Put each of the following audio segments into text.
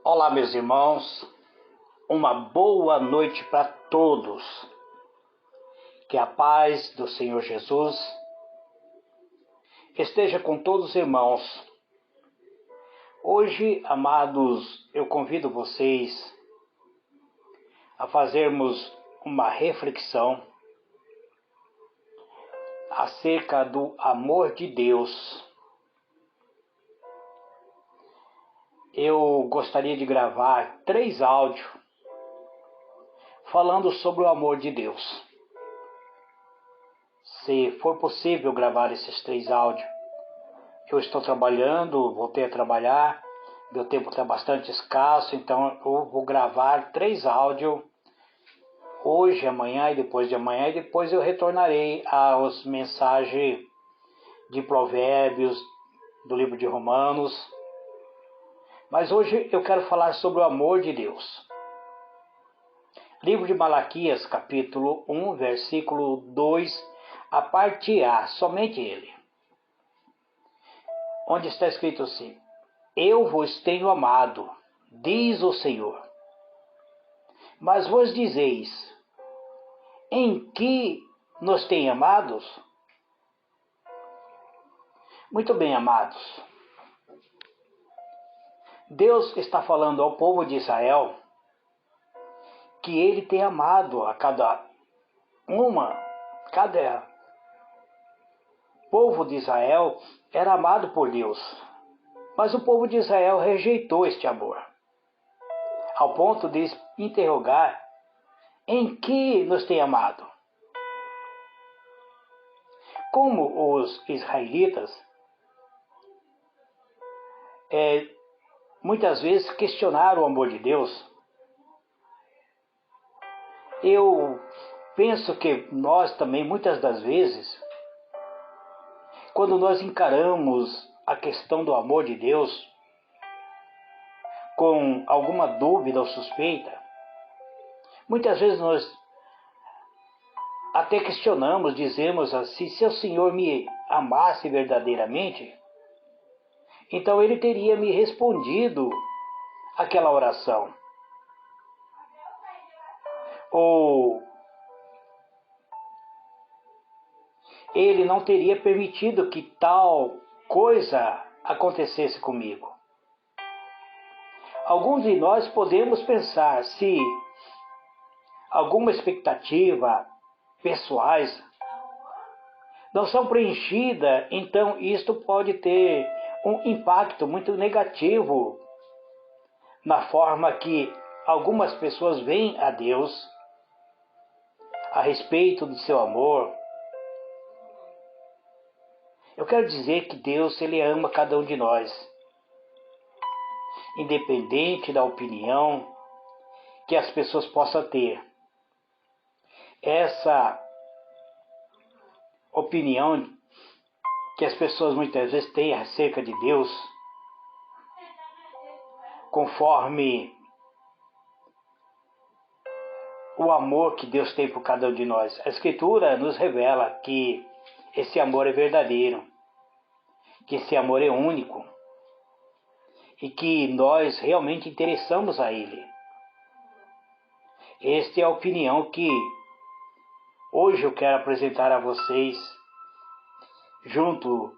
Olá, meus irmãos, uma boa noite para todos. Que a paz do Senhor Jesus esteja com todos os irmãos. Hoje, amados, eu convido vocês a fazermos uma reflexão acerca do amor de Deus. Eu gostaria de gravar 3 áudios falando sobre o amor de Deus. Se for possível gravar esses 3 áudios, eu estou trabalhando, voltei a trabalhar, meu tempo está bastante escasso, então eu vou gravar 3 áudios hoje, amanhã e depois de amanhã, e depois eu retornarei às mensagens de Provérbios, do livro de Romanos. Mas hoje eu quero falar sobre o amor de Deus. Livro de Malaquias, capítulo 1, versículo 2, a parte A, somente ele. Onde está escrito assim: Eu vos tenho amado, diz o Senhor. Mas vos dizeis: em que nos tem amados? Muito bem, amados. Deus está falando ao povo de Israel que ele tem amado a cada povo de Israel era amado por Deus. Mas o povo de Israel rejeitou este amor, ao ponto de interrogar: em que nos tem amado? Como os israelitas muitas vezes questionaram o amor de Deus, eu penso que nós também, muitas das vezes, quando nós encaramos a questão do amor de Deus com alguma dúvida ou suspeita, muitas vezes nós até questionamos, dizemos assim: se o Senhor me amasse verdadeiramente, então ele teria me respondido aquela oração. Ou ele não teria permitido que tal coisa acontecesse comigo. Alguns de nós podemos pensar, se alguma expectativa pessoais não são preenchidas, então isto pode ter um impacto muito negativo na forma que algumas pessoas veem a Deus a respeito do seu amor. Eu quero dizer que Deus, ele ama cada um de nós, independente da opinião que as pessoas possam ter. Essa opinião que as pessoas muitas vezes têm acerca de Deus, conforme o amor que Deus tem por cada um de nós. A Escritura nos revela que esse amor é verdadeiro, que esse amor é único e que nós realmente interessamos a Ele. Esta é a opinião que hoje eu quero apresentar a vocês, junto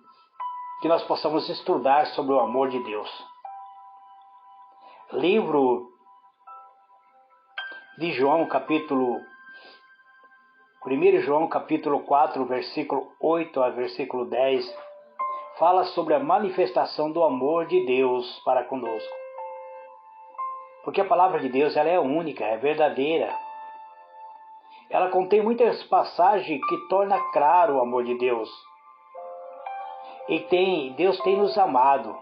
que nós possamos estudar sobre o amor de Deus. Livro de João, capítulo 1 João, capítulo 4, versículo 8 a versículo 10, fala sobre a manifestação do amor de Deus para conosco. Porque a palavra de Deus, ela é única, é verdadeira. Ela contém muitas passagens que tornam claro o amor de Deus. E Deus tem nos amado.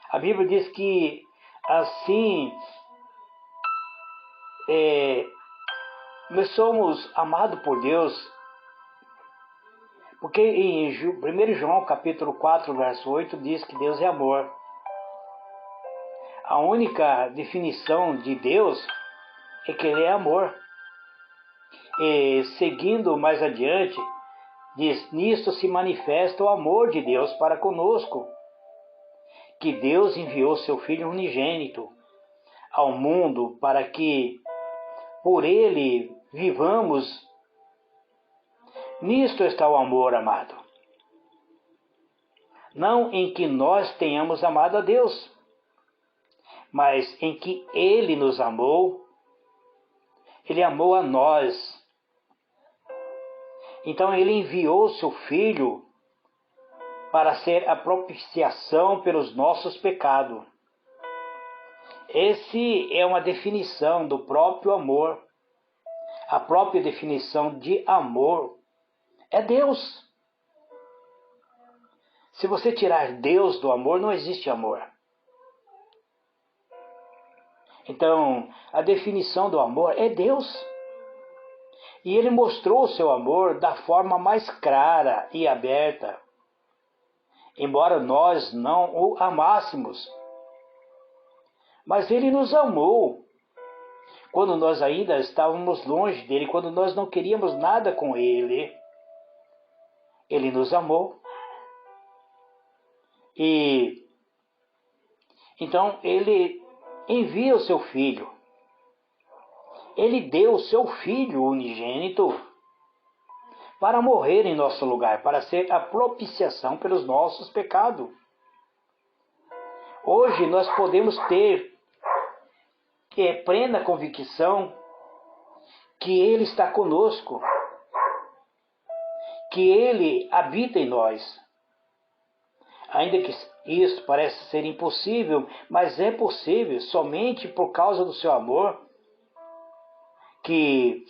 A Bíblia diz que assim nós somos amados por Deus, porque em 1 João capítulo 4, verso 8 diz que Deus é amor. A única definição de Deus é que Ele é amor. E seguindo mais adiante, diz: nisto se manifesta o amor de Deus para conosco, que Deus enviou seu Filho unigênito ao mundo para que por ele vivamos. Nisto está o amor, amado. Não em que nós tenhamos amado a Deus, mas em que Ele nos amou. Ele amou a nós. Então Ele enviou seu Filho para ser a propiciação pelos nossos pecados. Essa é uma definição do próprio amor. A própria definição de amor é Deus. Se você tirar Deus do amor, não existe amor. Então, a definição do amor é Deus. E Ele mostrou o seu amor da forma mais clara e aberta, embora nós não o amássemos. Mas Ele nos amou quando nós ainda estávamos longe dEle, quando nós não queríamos nada com Ele. Ele nos amou. E então Ele envia o seu Filho. Ele deu o seu Filho unigênito para morrer em nosso lugar, para ser a propiciação pelos nossos pecados. Hoje nós podemos ter plena convicção que Ele está conosco, que Ele habita em nós. Ainda que isso pareça ser impossível, mas é possível somente por causa do seu amor, que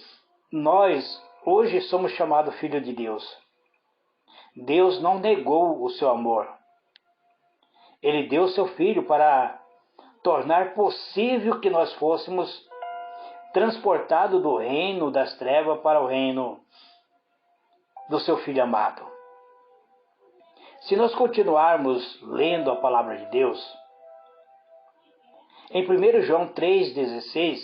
nós hoje somos chamados filhos de Deus. Deus não negou o seu amor. Ele deu o seu Filho para tornar possível que nós fôssemos transportados do reino das trevas para o reino do seu Filho amado. Se nós continuarmos lendo a palavra de Deus, em 1 João 3,16,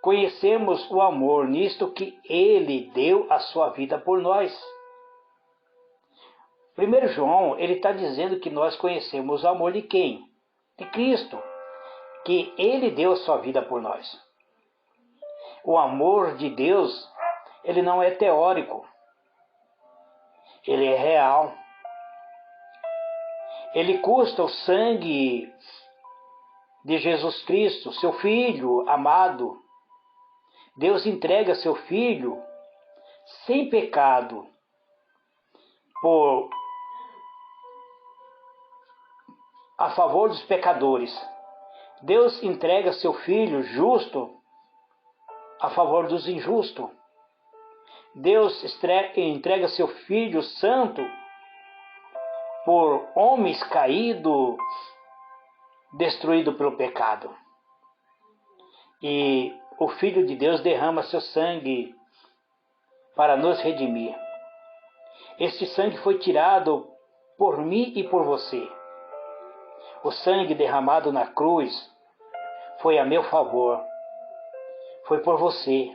conhecemos o amor nisto que Ele deu a sua vida por nós. 1 João, ele está dizendo que nós conhecemos o amor de quem? De Cristo, que Ele deu a sua vida por nós. O amor de Deus, ele não é teórico. Ele é real. Ele custa o sangue de Jesus Cristo, seu Filho amado. Deus entrega seu Filho sem pecado a favor dos pecadores. Deus entrega seu Filho justo a favor dos injustos. Deus entrega seu Filho santo por homens caídos, destruídos pelo pecado. E o Filho de Deus derrama seu sangue para nos redimir. Este sangue foi tirado por mim e por você. O sangue derramado na cruz foi a meu favor. Foi por você,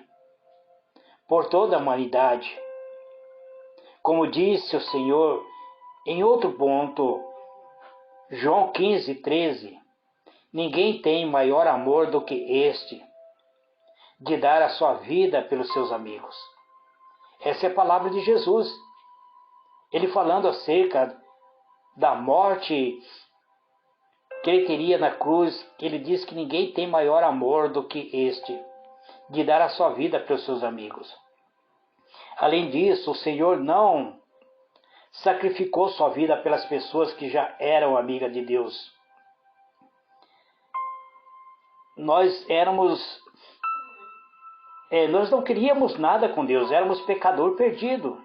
por toda a humanidade. Como disse o Senhor em outro ponto, João 15:13, ninguém tem maior amor do que este, de dar a sua vida pelos seus amigos. Essa é a palavra de Jesus. Ele falando acerca da morte que ele teria na cruz, ele diz que ninguém tem maior amor do que este, de dar a sua vida pelos seus amigos. Além disso, o Senhor não sacrificou sua vida pelas pessoas que já eram amigas de Deus. Nós não queríamos nada com Deus, éramos pecador perdido.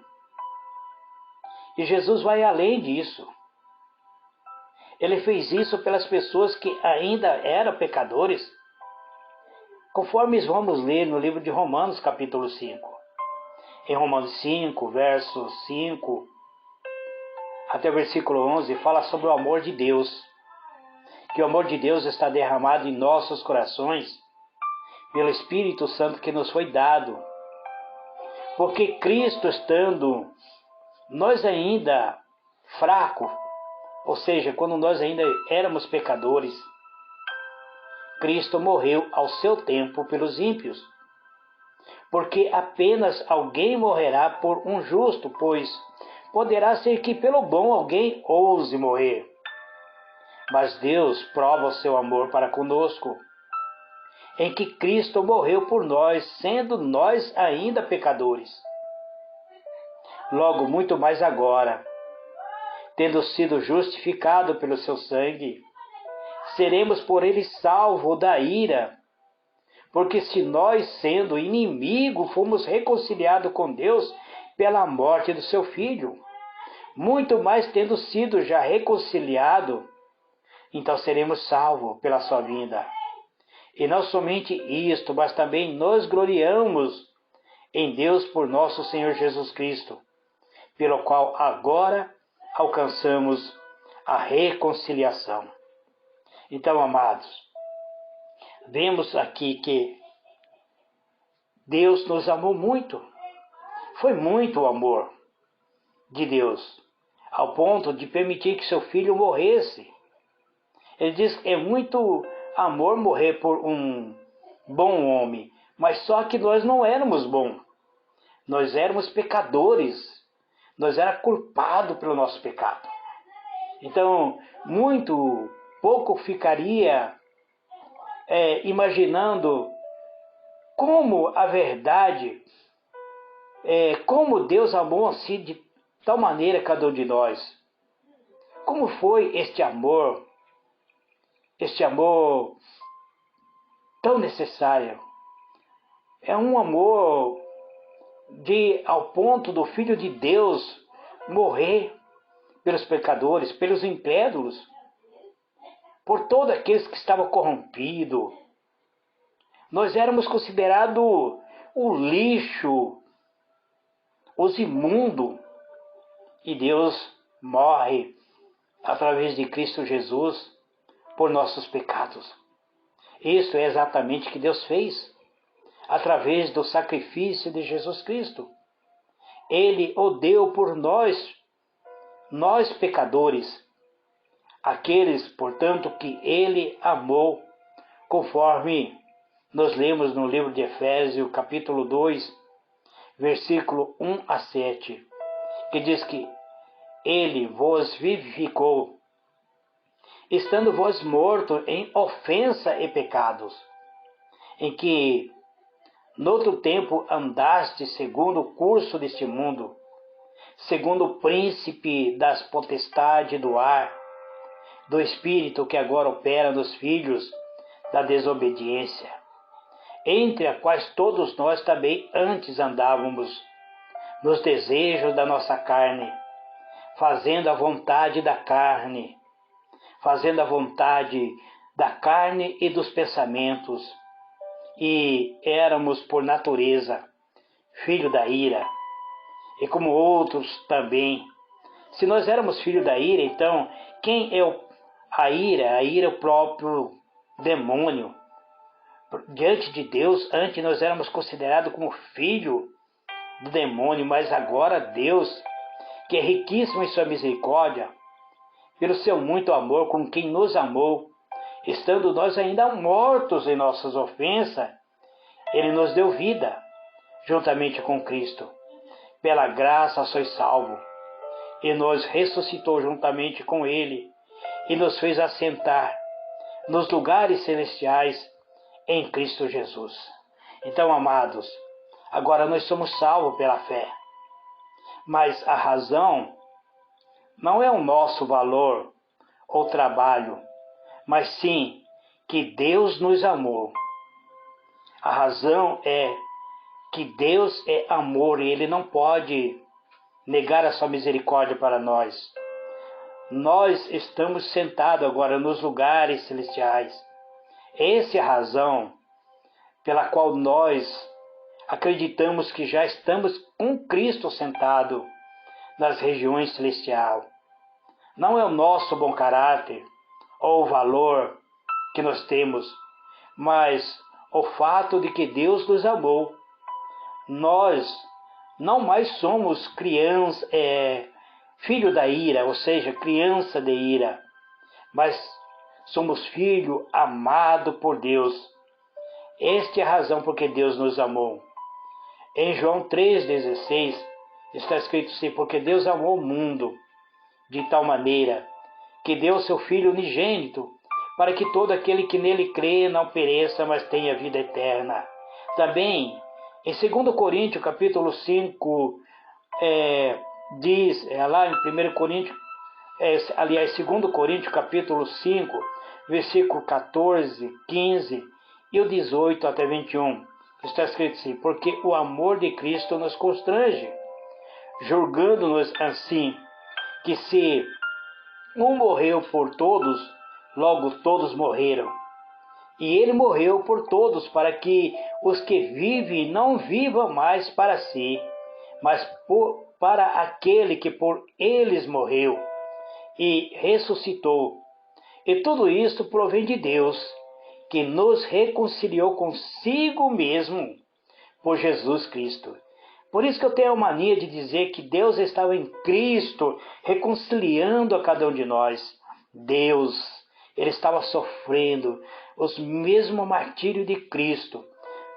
E Jesus vai além disso. Ele fez isso pelas pessoas que ainda eram pecadores, conforme vamos ler no livro de Romanos, capítulo 5. Em Romanos 5, verso 5 até o versículo 11, fala sobre o amor de Deus. Que o amor de Deus está derramado em nossos corações pelo Espírito Santo que nos foi dado. Porque Cristo, estando nós ainda fracos, ou seja, quando nós ainda éramos pecadores, Cristo morreu ao seu tempo pelos ímpios. Porque apenas alguém morrerá por um justo, pois poderá ser que pelo bom alguém ouse morrer. Mas Deus prova o seu amor para conosco, em que Cristo morreu por nós, sendo nós ainda pecadores. Logo, muito mais agora, tendo sido justificado pelo seu sangue, seremos por ele salvos da ira. Porque se nós, sendo inimigo, fomos reconciliados com Deus pela morte do seu Filho, muito mais tendo sido já reconciliado, então seremos salvos pela sua vinda. E não somente isto, mas também nos gloriamos em Deus por nosso Senhor Jesus Cristo, pelo qual agora alcançamos a reconciliação. Então, amados, vemos aqui que Deus nos amou muito. Foi muito o amor de Deus, ao ponto de permitir que seu filho morresse. Ele diz que é muito amor morrer por um bom homem, mas só que nós não éramos bons. Nós éramos pecadores. Nós éramos culpados pelo nosso pecado. Então, muito pouco ficaria imaginando como a verdade, como Deus amou assim de tal maneira cada um de nós. Como foi este amor tão necessário. É um amor ao ponto do Filho de Deus morrer pelos pecadores, pelos incrédulos, por todos aqueles que estavam corrompidos. Nós éramos considerados o lixo, os imundos, e Deus morre através de Cristo Jesus por nossos pecados. Isso é exatamente o que Deus fez através do sacrifício de Jesus Cristo. Ele o deu por nós pecadores, aqueles, portanto, que ele amou, conforme nós lemos no livro de Efésios, capítulo 2, versículo 1 a 7, que diz que ele vos vivificou, estando vós mortos em ofensa e pecados, em que noutro tempo andaste segundo o curso deste mundo, segundo o príncipe das potestades do ar, do espírito que agora opera nos filhos da desobediência, entre a quais todos nós também antes andávamos, nos desejos da nossa carne, fazendo a vontade da carne, e dos pensamentos, e éramos por natureza filho da ira, e como outros também. Se nós éramos filho da ira, então quem é a ira? A ira é o próprio demônio. Diante de Deus, antes nós éramos considerados como filho do demônio, mas agora Deus, que é riquíssimo em sua misericórdia, pelo seu muito amor com quem nos amou, estando nós ainda mortos em nossas ofensas, ele nos deu vida, juntamente com Cristo. Pela graça sois salvos, e nos ressuscitou juntamente com ele, e nos fez assentar nos lugares celestiais em Cristo Jesus. Então, amados, agora nós somos salvos pela fé. Mas a razão não é o nosso valor ou trabalho, mas sim que Deus nos amou. A razão é que Deus é amor e Ele não pode negar a sua misericórdia para nós. Nós estamos sentados agora nos lugares celestiais. Essa é a razão pela qual nós acreditamos que já estamos com Cristo sentado nas regiões celestiais. Não é o nosso bom caráter ou o valor que nós temos, mas o fato de que Deus nos amou. Nós não mais somos crianças, filho da ira, ou seja, criança de ira, mas somos filho amado por Deus. Esta é a razão por que Deus nos amou. Em João 3,16 está escrito assim: porque Deus amou o mundo de tal maneira que deu seu Filho unigênito, para que todo aquele que nele crê não pereça, mas tenha vida eterna. Também, em 2 Coríntios, capítulo 5, diz, lá em 1 Coríntios, aliás, 2 Coríntios, capítulo 5, versículo 14, 15 e o 18 até 21, está escrito assim: porque o amor de Cristo nos constrange, julgando-nos assim, que se um morreu por todos, logo todos morreram. E ele morreu por todos, para que os que vivem não vivam mais para si, mas para aquele que por eles morreu e ressuscitou. E tudo isto provém de Deus, que nos reconciliou consigo mesmo por Jesus Cristo. Por isso que eu tenho a mania de dizer que Deus estava em Cristo reconciliando a cada um de nós. Deus, Ele estava sofrendo os mesmos martírios de Cristo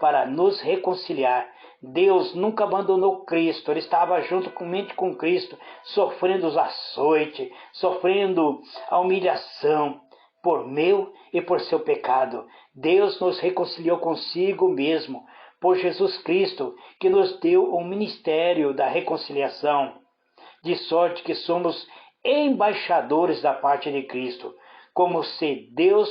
para nos reconciliar. Deus nunca abandonou Cristo, Ele estava juntamente com Cristo, sofrendo os açoites, sofrendo a humilhação por meu e por seu pecado. Deus nos reconciliou consigo mesmo por Jesus Cristo, que nos deu o ministério da reconciliação, de sorte que somos embaixadores da parte de Cristo, como se Deus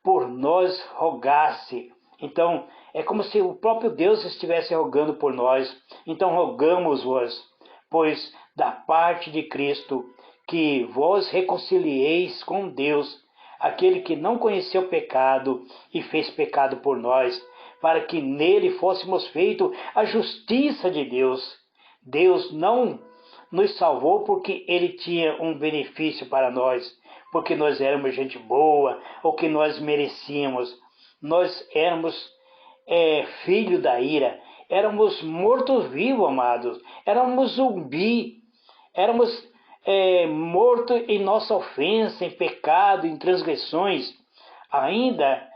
por nós rogasse. Então, é como se o próprio Deus estivesse rogando por nós. Então, rogamos-vos, pois da parte de Cristo, que vos reconcilieis com Deus, aquele que não conheceu pecado e fez pecado por nós, para que nele fôssemos feitos a justiça de Deus. Deus não nos salvou porque Ele tinha um benefício para nós, porque nós éramos gente boa, ou que nós merecíamos. Nós éramos filho da ira, éramos mortos-vivos, amados, éramos zumbi, éramos mortos em nossa ofensa, em pecado, em transgressões. Ainda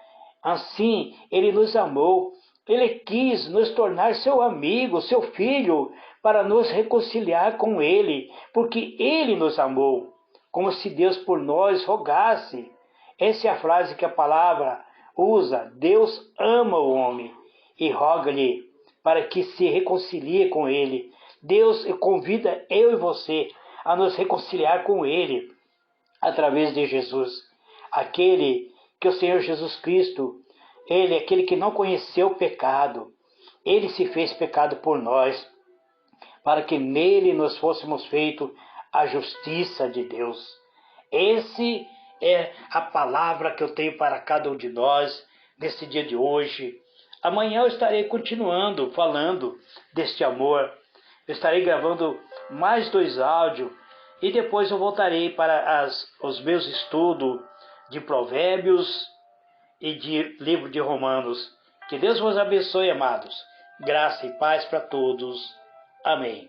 assim, Ele nos amou, Ele quis nos tornar seu amigo, seu filho, para nos reconciliar com Ele, porque Ele nos amou, como se Deus por nós rogasse. Essa é a frase que a palavra usa: Deus ama o homem e roga-lhe para que se reconcilie com Ele. Deus convida eu e você a nos reconciliar com Ele através de Jesus, aquele que o Senhor Jesus Cristo, Ele é aquele que não conheceu o pecado. Ele se fez pecado por nós, para que nele nós fôssemos feitos a justiça de Deus. Essa é a palavra que eu tenho para cada um de nós nesse dia de hoje. Amanhã eu estarei continuando falando deste amor. Eu estarei gravando mais 2 áudios e depois eu voltarei para os meus estudos de Provérbios e de livro de Romanos. Que Deus vos abençoe, amados. Graça e paz para todos. Amém.